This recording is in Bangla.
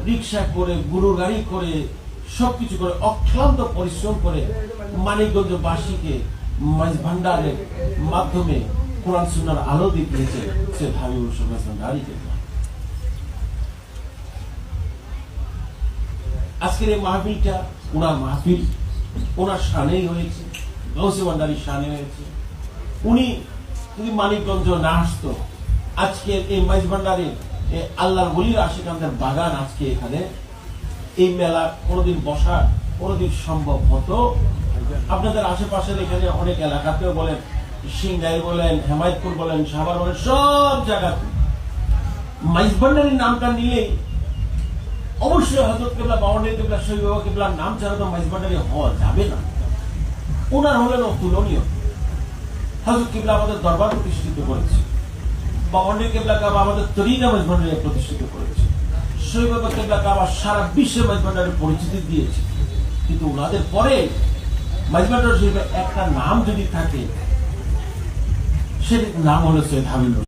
রিক্সা করে, গরু গাড়ি করে, সবকিছু করে অক্লান্ত পরিশ্রম করে মানিকগঞ্জবাসীকে মাইজ ভান্ডারের মাধ্যমে কোরআন সুন্নাহর আলো দেখিয়েছে সে হাবিবুর রহমান ভান্ডারী। আজকের এই মাহফিলটা ওনার মাহফিল, ওনার শানেই হয়েছে, গৌসে ভান্ডারীর শানে হয়েছে। উনি যদি মানিকগঞ্জ না আসতো, আজকের এই মাইজ ভান্ডারের আল্লাহর ওলির আশিকানদের বাগান আজকে এখানে এই মেলা কোনোদিন বসা কোনোদিন সম্ভব হতো? আপনাদের আশেপাশের এখানে অনেক এলাকাতেও বলেন, সিংগাই বলেন, হেমায়তপুর বলেন, সাভার বলেন, সব জায়গাতে মাইজ ভান্ডারীর নামটা নিলেই অবশ্যই হযরত কিবলা, বাউন্ডারি কিবলা, শহীদ বাবা কিবলার নাম ছাড়া তো মাইজ ভান্ডারী হওয়া যাবে না। ওনার হলেন অতুলনীয়। হযরত কিবলা আমাদের দরবার প্রতিষ্ঠিত করেছে, বাউন্ডারি কিবলা কাবা আমাদের তরিকা মাইজ ভান্ডারী প্রতিষ্ঠিত করেছে, শহীদ বাবা কিবলা কাবা সারা বিশ্বে মাইজ ভান্ডারীর পরিচিতি দিয়েছে। কিন্তু ওনাদের পরে মাইজ ভান্ডারী শরীফের একটা নাম যদি থাকে, সেটার নাম হলো সৈয়দ হাবিবুর।